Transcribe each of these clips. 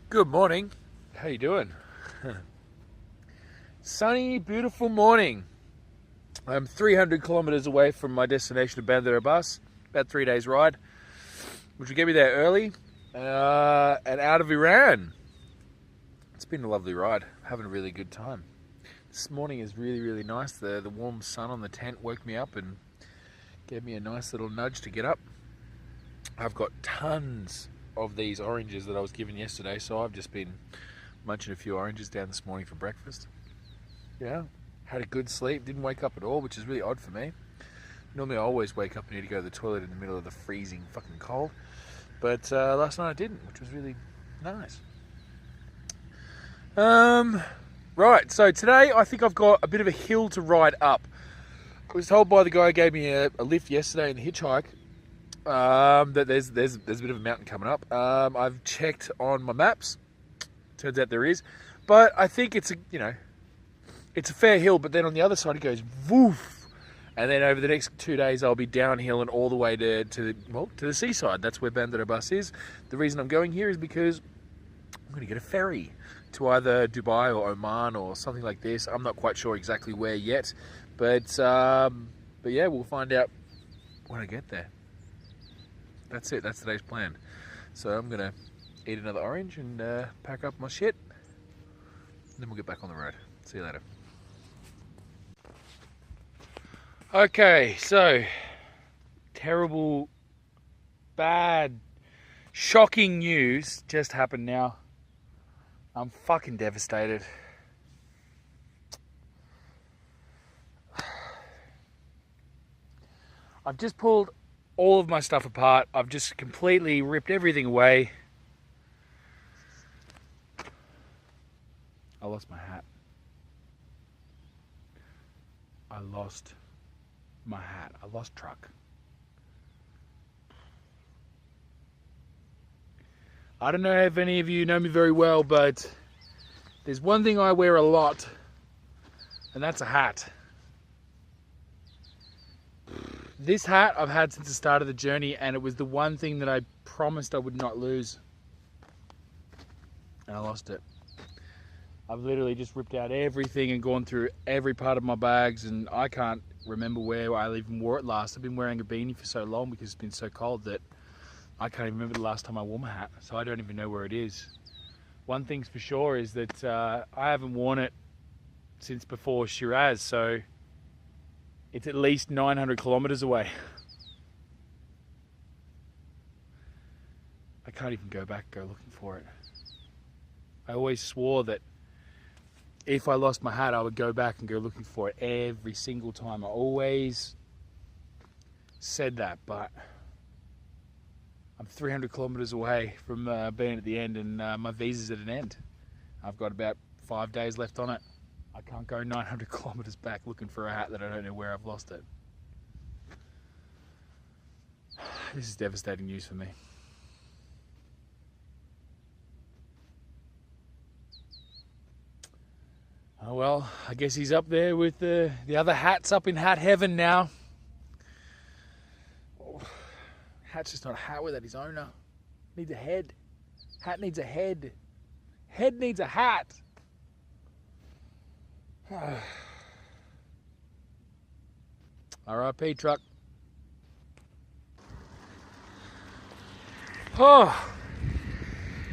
Good morning. How you doing? Sunny, beautiful morning. I'm 300 kilometers away from my destination of Bandar-Abbas, about 3 days ride, which will get me there early and out of Iran. It's been a lovely ride, having a really good time. This morning is really nice. The warm sun on the tent woke me up and gave me a nice little nudge to get up. I've got tons of these oranges that I was given yesterday, so I've just been munching a few oranges down this morning for breakfast. Yeah, had a good sleep, didn't wake up at all, which is really odd for me. Normally I always wake up and need to go to the toilet in the middle of the freezing fucking cold, but last night I didn't, which was really nice. Right, so today I think I've got a bit of a hill to ride up. I was told by the guy who gave me a lift yesterday in the hitchhike that there's a bit of a mountain coming up. I've checked on my maps. Turns out there is, but I think it's a fair hill. But then on the other side it goes woof, and then over the next 2 days I'll be downhill and all the way to the seaside. That's where Bandar-Abbas is. The reason I'm going here is because I'm going to get a ferry to either Dubai or Oman or something like this. I'm not quite sure exactly where yet, but yeah, we'll find out when I get there. That's it. That's today's plan. So I'm gonna eat another orange and pack up my shit, and then we'll get back on the road. See you later. Okay, so terrible, bad, shocking news just happened now. I'm fucking devastated. I've just pulled all of my stuff apart. I've just completely ripped everything away. I lost my hat. I lost my hat. I lost truck. I don't know if any of you know me very well, but there's one thing I wear a lot, and that's a hat. This hat I've had since the start of the journey, and it was the one thing that I promised I would not lose. And I lost it. I've literally just ripped out everything and gone through every part of my bags, and I can't remember where I even wore it last. I've been wearing a beanie for so long because it's been so cold that I can't even remember the last time I wore my hat, so I don't even know where it is. One thing's for sure is that I haven't worn it since before Shiraz, so it's at least 900 kilometers away. I can't even go looking for it. I always swore that if I lost my hat, I would go back and go looking for it every single time. I always said that, but I'm 300 kilometers away from being at the end, and my visa's at an end. I've got about 5 days left on it. I can't go 900 kilometers back looking for a hat that I don't know where I've lost it. This is devastating news for me. Oh well, I guess he's up there with the other hats up in hat heaven now. Oh, hat's just not a hat without his owner. Needs a head. Hat needs a head. Head needs a hat. R.I.P. truck. Oh,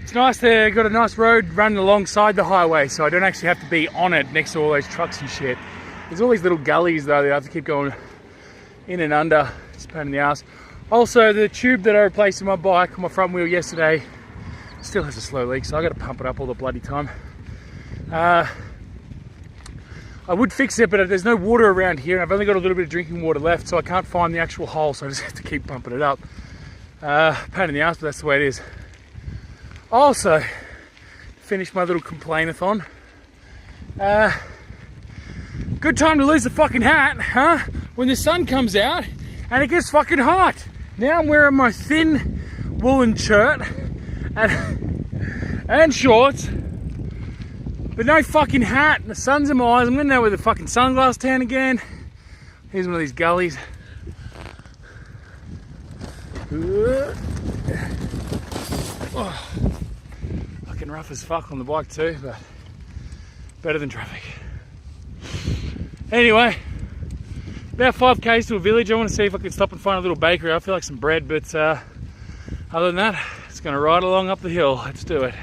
it's nice there. Got a nice road running alongside the highway, so I don't actually have to be on it next to all those trucks and shit. There's all these little gullies though that I have to keep going in and under. It's a pain in the ass. Also, the tube that I replaced in my bike on my front wheel yesterday still has a slow leak, so I got to pump it up all the bloody time. I would fix it, but there's no water around here, and I've only got a little bit of drinking water left, so I can't find the actual hole, so I just have to keep pumping it up. Pain in the ass, but that's the way it is. Also, finished my little complain-a-thon. Good time to lose the fucking hat, huh? When the sun comes out and it gets fucking hot. Now I'm wearing my thin woolen shirt and shorts, but no fucking hat. The sun's in my eyes. I'm gonna know where the fucking sunglass tan again. Here's one of these gullies. Oh, fucking getting rough as fuck on the bike too, but better than traffic. Anyway, about 5 k's to a village. I want to see if I can stop and find a little bakery. I feel like some bread, but other than that, it's going to ride along up the hill. Let's do it.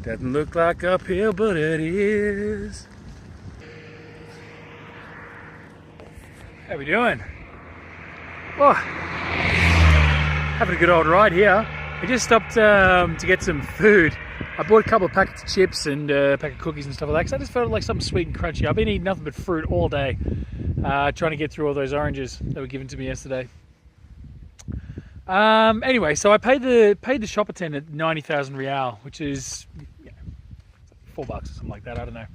Doesn't look like uphill, but it is. How we doing? Oh, having a good old ride here. I just stopped to get some food. I bought a couple of packets of chips and a pack of cookies and stuff like that, because I just felt like something sweet and crunchy. I've been eating nothing but fruit all day, trying to get through all those oranges that were given to me yesterday. Anyway, so I paid the shop attendant 90,000 real, which is $4 or something like that. I don't know.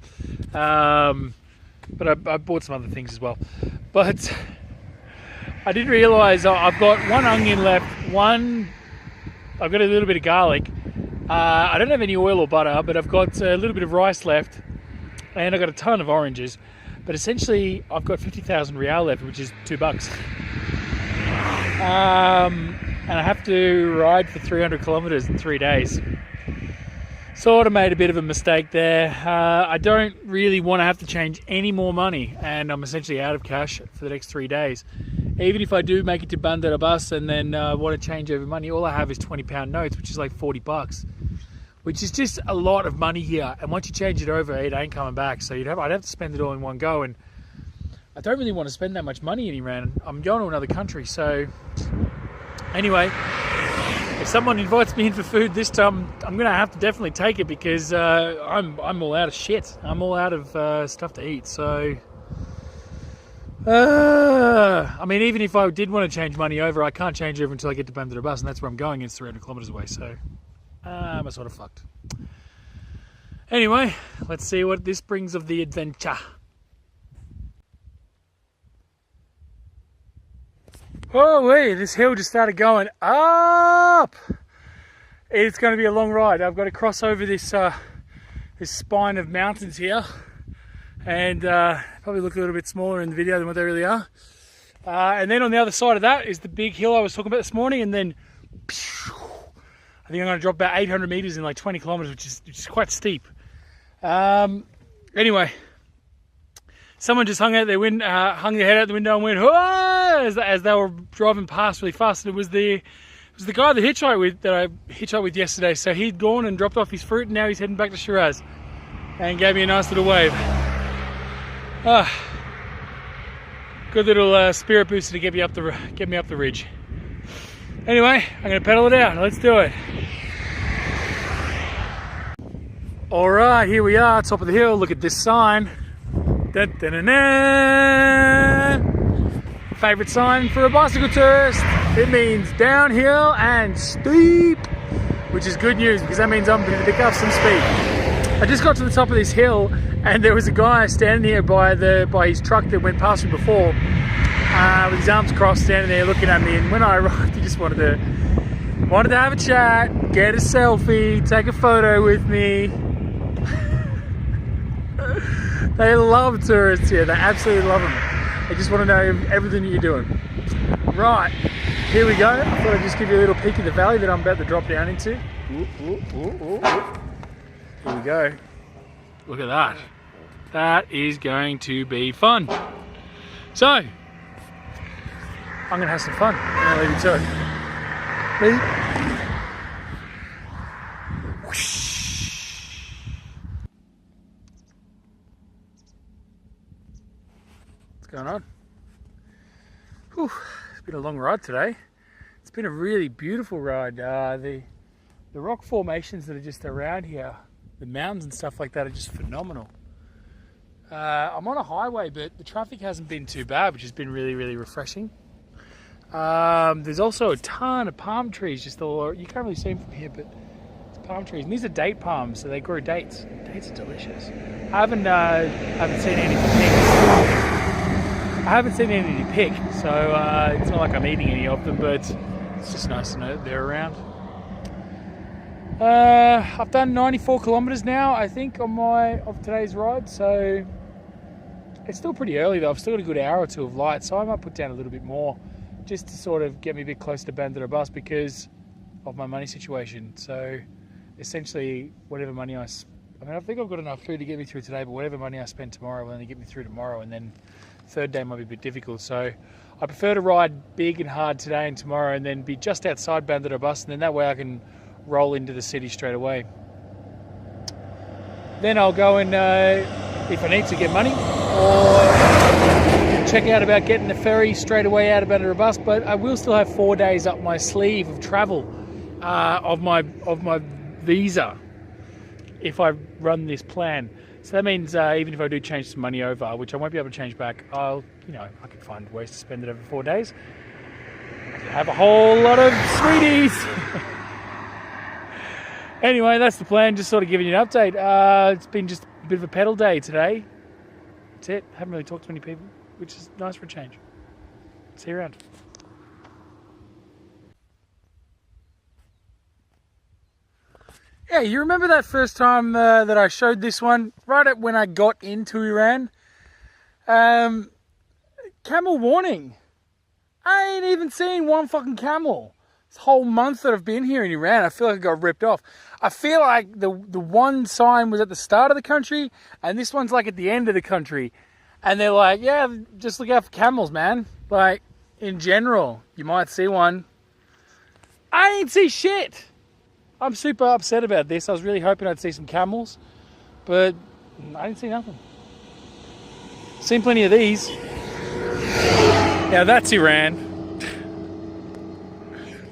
But I bought some other things as well. But I didn't realise I've got one onion left. I've got a little bit of garlic. I don't have any oil or butter, but I've got a little bit of rice left, and I've got a ton of oranges. But essentially, I've got 50,000 real left, which is $2. And I have to ride for 300 kilometers in 3 days. Sort of made a bit of a mistake there. I don't really want to have to change any more money, and I'm essentially out of cash for the next 3 days. Even if I do make it to Bandarabas and then want to change over money, all I have is £20 notes, which is like $40, which is just a lot of money here. And once you change it over, it ain't coming back. So I'd have to spend it all in one go, and I don't really want to spend that much money in Iran. I'm going to another country, so anyway, if someone invites me in for food this time, I'm going to have to definitely take it, because I'm all out of shit. I'm all out of stuff to eat, so I mean, even if I did want to change money over, I can't change over until I get to Bandarabas, and that's where I'm going. It's 300 kilometers away, so I'm sort of fucked. Anyway, let's see what this brings of the adventure. Oh wait, this hill just started going up. It's going to be a long ride. I've got to cross over this this spine of mountains here, and probably look a little bit smaller in the video than what they really are. And then on the other side of that is the big hill I was talking about this morning, and then I think I'm going to drop about 800 meters in like 20 kilometers, which is quite steep. Anyway, someone just hung their head out the window and went, "Whoa!" as they were driving past really fast. And it was the guy that I hitchhiked with yesterday. So he'd gone and dropped off his fruit, and now he's heading back to Shiraz, and gave me a nice little wave. Good little spirit booster to get me up the ridge. Anyway, I'm going to pedal it out. Let's do it. All right, here we are, top of the hill. Look at this sign. Dun, dun, dun, dun. Favorite sign for a bicycle tourist. It means downhill and steep, which is good news, because that means I'm going to pick up some speed. I just got to the top of this hill, and there was a guy standing here by his truck that went past me before, with his arms crossed, standing there looking at me. And when I arrived, he just wanted to have a chat, get a selfie, take a photo with me. They love tourists here. They absolutely love them. They just want to know everything that you're doing. Right, here we go. I thought I'd just give you a little peek of the valley that I'm about to drop down into. Ooh, ooh, ooh, ooh. Here we go. Look at that. That is going to be fun. So, I'm going to have some fun. I'm going to leave you to it. Ready? Whoosh. What's going on? Whew. It's been a long ride today. It's been a really beautiful ride. The rock formations that are just around here, the mountains and stuff like that, are just phenomenal. I'm on a highway, but the traffic hasn't been too bad, which has been really, really refreshing. There's also a ton of palm trees just all over. You can't really see them from here, but it's palm trees. And these are date palms, so they grow dates. Dates are delicious. I haven't seen any to pick, so it's not like I'm eating any of them, but it's just nice to know that they're around. I've done 94 kilometers now, I think, of today's ride, so it's still pretty early though. I've still got a good hour or two of light, so I might put down a little bit more just to sort of get me a bit closer to Bandarabas because of my money situation. So essentially whatever money I mean, I think I've got enough food to get me through today, but whatever money I spend tomorrow will only get me through tomorrow, and then third day might be a bit difficult. So I prefer to ride big and hard today and tomorrow, and then be just outside Bandarabas, and then that way I can roll into the city straight away. Then I'll go and, if I need to, get money, or check out about getting the ferry straight away out of Bandarabas. But I will still have 4 days up my sleeve of travel of my visa if I run this plan. So that means even if I do change some money over, which I won't be able to change back, I can find ways to spend it over 4 days. Have a whole lot of sweeties. Anyway, that's the plan. Just sort of giving you an update. It's been just a bit of a pedal day today. That's it. Haven't really talked to many people, which is nice for a change. See you around. Yeah, you remember that first time that I showed this one? Right at when I got into Iran? Camel warning. I ain't even seen one fucking camel. This whole month that I've been here in Iran, I feel like I got ripped off. I feel like the one sign was at the start of the country, and this one's like at the end of the country. And they're like, yeah, just look out for camels, man. Like, in general, you might see one. I ain't see shit. I'm super upset about this. I was really hoping I'd see some camels, but I didn't see nothing. Seen plenty of these. Now that's Iran.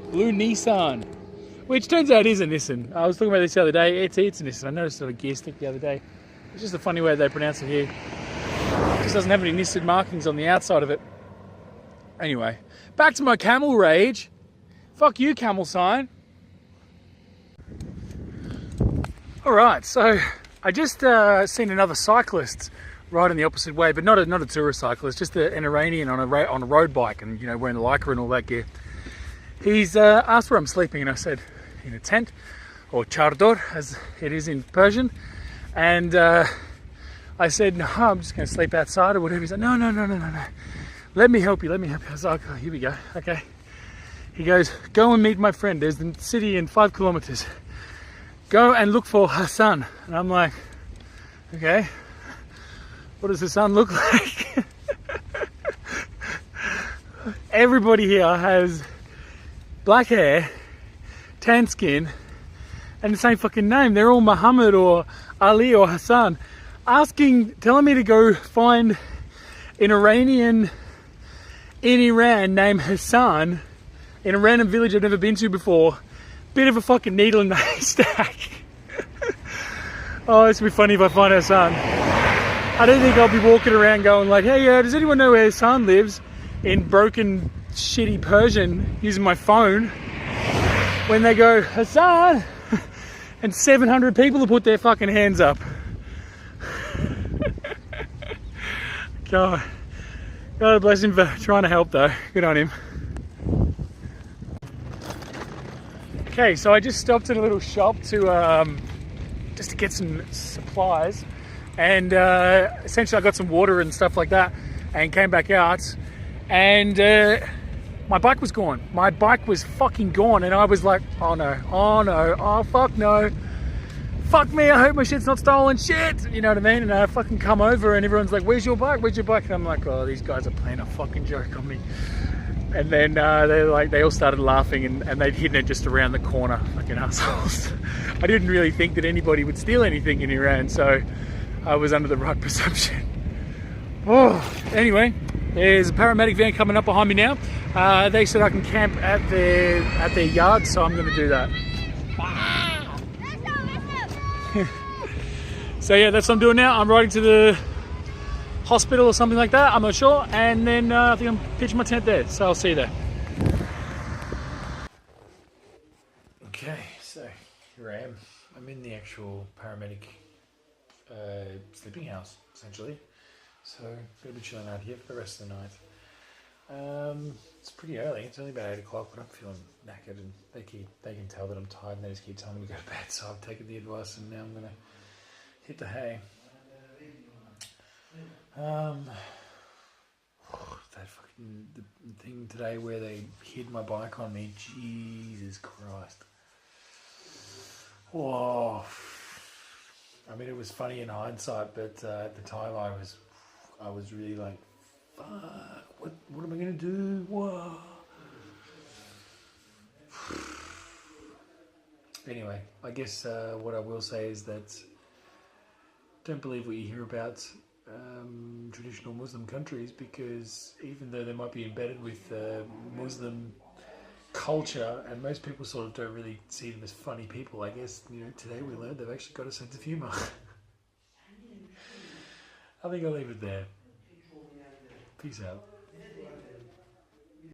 Blue Nissan, which turns out is a Nissan. I was talking about this the other day. It's a Nissan. I noticed it on a gear stick the other day. It's just a funny way they pronounce it here. It just doesn't have any Nissan markings on the outside of it. Anyway, back to my camel rage. Fuck you, camel sign. Alright, so I just seen another cyclist riding the opposite way, but not a tourist cyclist, just an Iranian on a road bike and, you know, wearing lycra and all that gear. He's asked where I'm sleeping, and I said in a tent, or chardor as it is in Persian, and I said, no, I'm just going to sleep outside or whatever. He's like, no, let me help you. I was like, oh, here we go, okay. He goes, go and meet my friend, there's the city in 5 kilometers. Go and look for Hassan. And I'm like, okay, what does Hassan look like? Everybody here has black hair, tan skin, and the same fucking name. They're all Muhammad or Ali or Hassan. Telling me to go find an Iranian in Iran named Hassan in a random village I've never been to before. Bit of a fucking needle in the haystack. Oh, this would be funny if I find Hassan. I don't think I'll be walking around going like, hey, does anyone know where Hassan lives? In broken, shitty Persian, using my phone. When they go, Hassan! And 700 people have put their fucking hands up. God bless him for trying to help though. Good on him. Okay, so I just stopped at a little shop to just to get some supplies, and essentially I got some water and stuff like that, and came back out, and my bike was gone. My bike was fucking gone, and I was like, oh no, oh fuck no, fuck me, I hope my shit's not stolen, shit, you know what I mean? And I fucking come over, and everyone's like, where's your bike? And I'm like, oh, these guys are playing a fucking joke on me. And then they all started laughing, and they'd hidden it just around the corner, fucking assholes. I didn't really think that anybody would steal anything in Iran, so I was under the right presumption. Oh, anyway, there's a paramedic van coming up behind me now. They said I can camp at their yard, so I'm going to do that. So yeah, that's what I'm doing now. I'm riding to the hospital or something like that, I'm not sure, and then I think I'm pitching my tent there, so I'll see you there. Okay, so here I am. I'm in the actual paramedic sleeping house, essentially, so I'm going to be chilling out here for the rest of the night. It's pretty early, it's only about 8 o'clock, but I'm feeling knackered, and they can tell that I'm tired, and they just keep telling me to go to bed, so I've taken the advice, and now I'm going to hit the hay. That fucking the thing today where they hid my bike on me, Jesus Christ. Whoa. I mean, it was funny in hindsight, but at the time I was really like, fuck, what am I going to do? Whoa. Anyway, I guess what I will say is that don't believe what you hear about traditional Muslim countries, because even though they might be embedded with Muslim culture, and most people sort of don't really see them as funny people, I guess, today we learned they've actually got a sense of humour. I think I'll leave it there. Peace out.